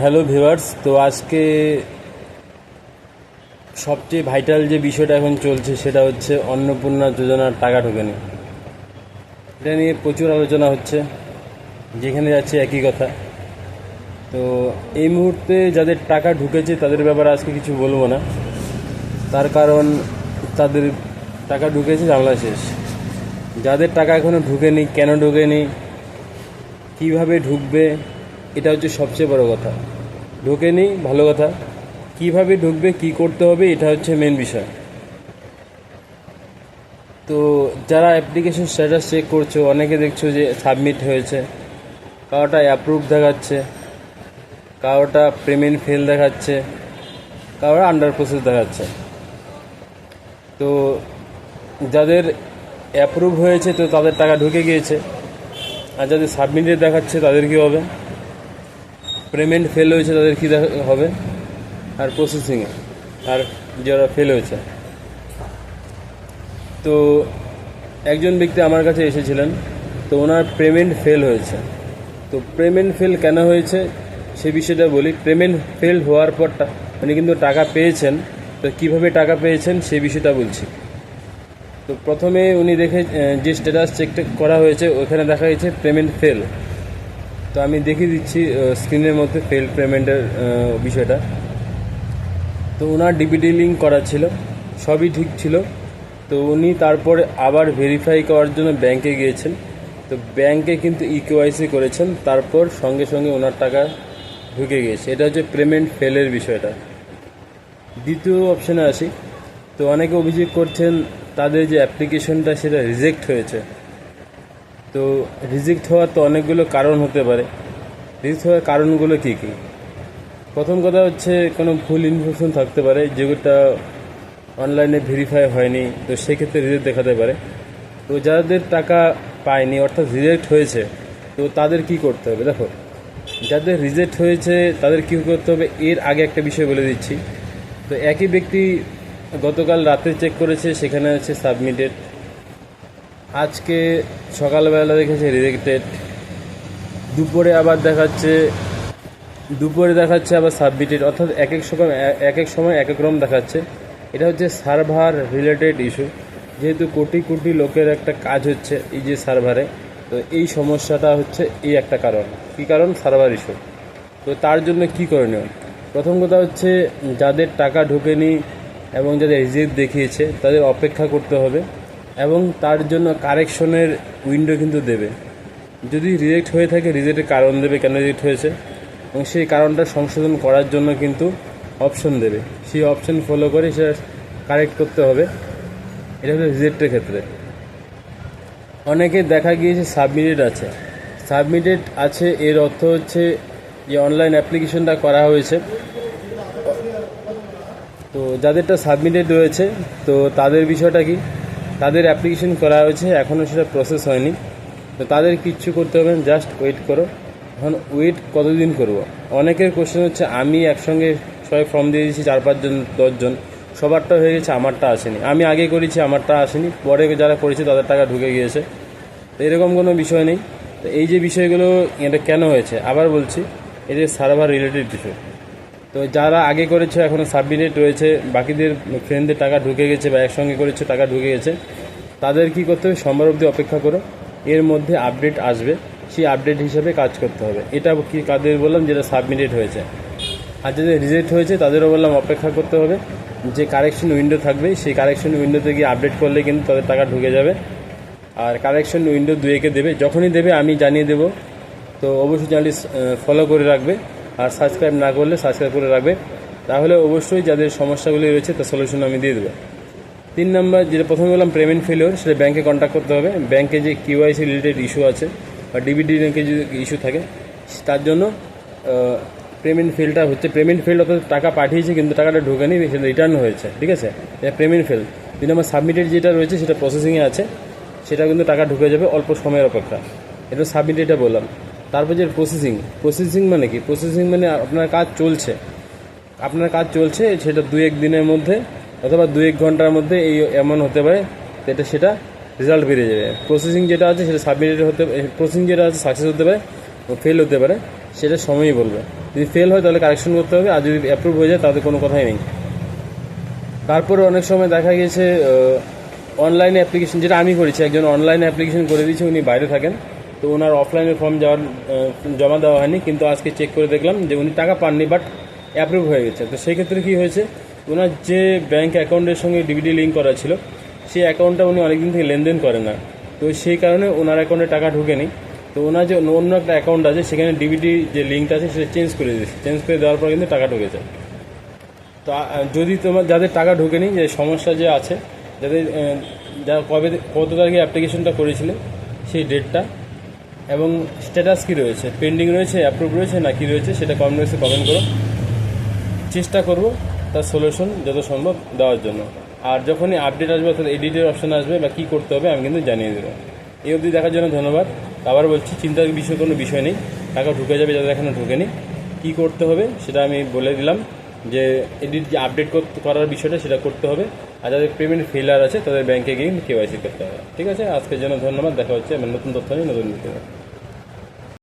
Hello viewers, তো আজকে সবচেয়ে ভাইটাল যে বিষয়টা এখন চলছে সেটা হচ্ছে অন্নপূর্ণা যোজনার টাকা ঢোকেনি। এটা নিয়ে প্রচুর আলোচনা হচ্ছে, যেখানে যাচ্ছে একই কথা। তো এই মুহূর্তে যাদের টাকা ঢুকেছে তাদের ব্যাপারে আজকে কিছু বলবো না, তার কারণ তাদের টাকা ঢুকেছে, ঝামেলা শেষ। যাদের টাকা এখনও ঢুকেনি, কেন ঢুকেনি, কিভাবে ঢুকবে, এটা হচ্ছে সবচেয়ে বড় কথা। ঢোকেনি, ভালো কথা, কিভাবে ঢুকবে, কি করতে হবে, এটা হচ্ছে মেন বিষয়। তো যারা অ্যাপ্লিকেশন স্ট্যাটাস চেক করছো, অনেকে দেখছো যে সাবমিট হয়েছে, কারোটা অ্যাপ্রুভ দেখাচ্ছে, কারোটা পেমেন্ট ফেল দেখাচ্ছে, কারোটা আন্ডার প্রসেস দেখাচ্ছে। তো যাদের অ্যাপ্রুভ হয়েছে তো তাদের টাকা ঢুকে গিয়েছে, আর যাদের সাবমিটেড দেখাচ্ছে তাদের কী হবে, পেমেন্ট ফেল হয়েছে তাদের কী হবে, আর প্রসেসিংয়ে, আর যারা ফেল হয়েছে। তো একজন ব্যক্তি আমার কাছে এসেছিলেন, তো ওনার পেমেন্ট ফেল হয়েছে। তো পেমেন্ট ফেল কেন হয়েছে সে বিষয়টা বলি। পেমেন্ট ফেল হওয়ার পর উনি কিন্তু টাকা পেয়েছেন, তো কীভাবে টাকা পেয়েছেন সেই বিষয়টা বলছি। তো প্রথমে উনি দেখে যে স্ট্যাটাস চেকটা করা হয়েছে ওখানে দেখা গেছে পেমেন্ট ফেল। তো আমি দেখিয়ে দিচ্ছি স্ক্রিনের মধ্যে ফেল পেমেন্টের বিষয়টা। তো ওনার ডিবিটি লিঙ্ক করা ছিল, সবই ঠিক ছিল। তো উনি তারপরে আবার ভেরিফাই করার জন্য ব্যাংকে গিয়েছেন। তো ব্যাংকে কিন্তু ইকেওয়াইসি করেছেন, তারপর সঙ্গে সঙ্গে ওনার টাকা ঢুকে গিয়েছে। এটা হচ্ছে পেমেন্ট ফেলের বিষয়টা। দ্বিতীয় অপশানে আসি। তো অনেকে অভিযোগ করছেন তাদের যে অ্যাপ্লিকেশনটা সেটা রিজেক্ট হয়েছে। তো রিজেক্ট হওয়ার তো অনেকগুলো কারণ হতে পারে। রিজেক্ট হওয়ার কারণগুলো কী কী? প্রথম কথা হচ্ছে কোনো ভুল ইনফরমেশন থাকতে পারে, যেগুলোটা অনলাইনে ভেরিফাই হয়নি, তো সেক্ষেত্রে রিজেক্ট দেখাতে পারে। তো যাদের টাকা পায়নি, অর্থাৎ রিজেক্ট হয়েছে, তো তাদের কি করতে হবে? দেখো, যাদের রিজেক্ট হয়েছে তাদের কী করতে হবে এর আগে একটা বিষয় বলে দিচ্ছি। তো একই ব্যক্তি গতকাল রাতে চেক করেছে, সেখানে আছে সাবমিটেড। আজকে সকালবেলা দেখেছে রিজেক্টেড। দুপুরে দেখাচ্ছে আবার সাবমিটেড, অর্থাৎ এক এক সময় এক এক রকম দেখাচ্ছে। এটা হচ্ছে সার্ভার রিলেটেড ইস্যু। যেহেতু কোটি কোটি লোকের একটা কাজ হচ্ছে এই যে সার্ভারে, তো এই সমস্যাটা হচ্ছে এই একটা কারণ। কী কারণ? Server issue. তো তার জন্য কী করণীয়? প্রথম কথা হচ্ছে যাদের টাকা ঢোকেনি এবং যাদের রিজেক্ট দেখিয়েছে তাদের অপেক্ষা করতে হবে, এবং তার জন্য কারেকশনের উইন্ডো কিন্তু দেবে। যদি রিজেক্ট হয়ে থাকে, রিজেক্টের কারণ দেবে, কেন রিজেক্ট হয়েছে, এবং সেই কারণটা সংশোধন করার জন্য কিন্তু অপশন দেবে। সেই অপশন ফলো করে সেটা কারেক্ট করতে হবে। এটা হলো রিজেক্টের ক্ষেত্রে। অনেকে দেখা গিয়েছে সাবমিটেড আছে, এর অর্থ হচ্ছে যে অনলাইন অ্যাপ্লিকেশনটা করা হয়েছে। তো যাদেরটা সাবমিটেড রয়েছে, তো তাদের বিষয়টা কি, তাদের অ্যাপ্লিকেশন করা হয়েছে, এখনও সেটা প্রসেস হয়নি। তো তাদের কিচ্ছু করতে হবে না, জাস্ট ওয়েট করো। এখন ওয়েট কতদিন করব? অনেকের কোশ্চেন হচ্ছে আমি একসঙ্গে সবাই ফর্ম দিয়ে দিয়েছি, 4-5 জন 10 জন, সবারটা হয়ে গেছে, আমারটা আসেনি। আমি আগে করেছি, আমারটা আসেনি, পরে যারা করেছে তাদের টাকা ঢুকে গিয়েছে। তো এরকম কোনো বিষয় নেই। তো এই যে বিষয়গুলো, এটা কেন হয়েছে আবার বলছি, এই যে সার্ভার রিলেটেড বিষয়। তো যারা আগে করেছে এখনও সাবমিটেড রয়েছে, বাকিদের ফ্রেন্ডদের টাকা ঢুকে গেছে বা একসঙ্গে করেছে টাকা ঢুকে গেছে, তাদের কী করতে হবে? সোমবার অবধি অপেক্ষা করো, এর মধ্যে আপডেট আসবে, সেই আপডেট হিসাবে কাজ করতে হবে। এটা কি কাদের বললাম? যেটা সাবমিটেড হয়েছে। আর যাদের রিজেক্ট হয়েছে তাদেরও বললাম অপেক্ষা করতে হবে, যে কারেকশন উইন্ডো থাকবে সেই কারেকশন উইন্ডোতে গিয়ে আপডেট করলে কিন্তু তাদের টাকা ঢুকে যাবে। আর কারেকশন উইন্ডো 2-একে দেবে, যখনই দেবে আমি জানিয়ে দেবো। তো অবশ্যই চ্যানেলটি ফলো করে রাখবে, আর সাবস্ক্রাইব না করলে সাবস্ক্রাইব করে রাখবে, তাহলে অবশ্যই যাদের সমস্যাগুলি রয়েছে তার সলিউশন আমি দিয়ে দেবো। 3 নম্বর, যেটা প্রথমে বললাম পেমেন্ট ফেলিওর, সেটা ব্যাংকে কন্ট্যাক্ট করতে হবে। ব্যাংকে যে কিউআইসি রিলেটেড ইস্যু আছে বা ডিবিটি লিঙ্কে যদি ইস্যু থাকে, তার জন্য পেমেন্ট ফেলটা হচ্ছে। পেমেন্ট ফেল অর্থাৎ টাকা পাঠিয়েছে কিন্তু টাকাটা ঢোকেনি, সেটা রিটার্ন হয়েছে, ঠিক আছে, এটা পেমেন্ট ফেল। 2 নম্বর সাবমিটেড যেটা রয়েছে সেটা প্রসেসিংয়ে আছে, সেটা কিন্তু টাকা ঢুকে যাবে অল্প সময়ের অপেক্ষা। এটা সাবমিটেডটা বললাম। তারপর যে প্রসেসিং মানে কি? প্রসেসিং মানে আপনার কাজ চলছে, সেটা 2-1 দিনের মধ্যে অথবা 2-1 ঘন্টার মধ্যে এই এমন হতে পারে, সেটা রেজাল্ট বেরিয়ে যাবে। প্রসেসিং যেটা আছে সেটা সাবমিটেড প্রসেসিং যেটা আছে সাকসেস হতে পারে, ফেল হতে পারে, সেটা সময়ই বলবে। যদি ফেল হয় তাহলে কারেকশন করতে হবে, আর যদি অ্যাপ্রুভ হয়ে যায় তাহলে কোনো কথাই নেই। তারপরে অনেক সময় দেখা গেছে অনলাইনে অ্যাপ্লিকেশন, যেটা আমি করেছি, একজন অনলাইনে অ্যাপ্লিকেশন করে দিয়েছে, উনি বাইরে থাকেন, তো ওনার অফলাইনে ফর্ম জমা দেওয়া হয়নি, কিন্তু আজকে চেক করে দেখলাম যে উনি টাকা পাননি, বাট অ্যাপ্রুভ হয়ে গেছে। তো সেই ক্ষেত্রে কী হয়েছে, ওনার যে ব্যাঙ্ক অ্যাকাউন্টের সঙ্গে ডিবিটি লিঙ্ক করা ছিল, সেই অ্যাকাউন্টটা উনি অনেকদিন থেকে লেনদেন করেন না, তো সেই কারণে ওনার অ্যাকাউন্টে টাকা ঢোকেনি। তো ওনার যে অন্য একটা অ্যাকাউন্ট আছে, সেখানে ডিবিটি যে লিঙ্কটা আছে সেটা চেঞ্জ করে দিয়েছে, চেঞ্জ করে দেওয়ার পর কিন্তু টাকা ঢুকেছে। তো যদি তোমার যাদের টাকা ঢোকেনি, যে সমস্যা যে আছে, যাদের যারা কত তারিখে অ্যাপ্লিকেশনটা করেছিলে সেই ডেটটা এবং স্ট্যাটাস কী রয়েছে, পেন্ডিং রয়েছে, অ্যাপ্রুভ রয়েছে না কী রয়েছে, সেটা কমেন্ট বক্সে কমেন্ট করো। চেষ্টা করব তার সলিউশন যত সম্ভব দেওয়ার জন্য। আর যখনই আপডেট আসবে, অর্থাৎ এডিটের অপশান আসবে বা কী করতে হবে, আমি কিন্তু জানিয়ে দেবো। এই অবধি দেখার জন্য ধন্যবাদ। আবার বলছি, চিন্তার বিষয় কোনো বিষয় নেই, টাকা ঢুকে যাবে যাদের এখনও ঢোকেনি। কী করতে হবে সেটা আমি বলে দিলাম, যে এডিট যে আপডেট করার বিষয়টা সেটা করতে হবে, আর যাদের পেমেন্ট ফেলার আছে তাদের ব্যাংকে গিয়ে কেওয়াইসি করতে হবে। ঠিক আছে, আজকের জন্য ধন্যবাদ। দেখা হচ্ছে আমার নতুন তথ্য নিয়ে নতুন ভিডিও।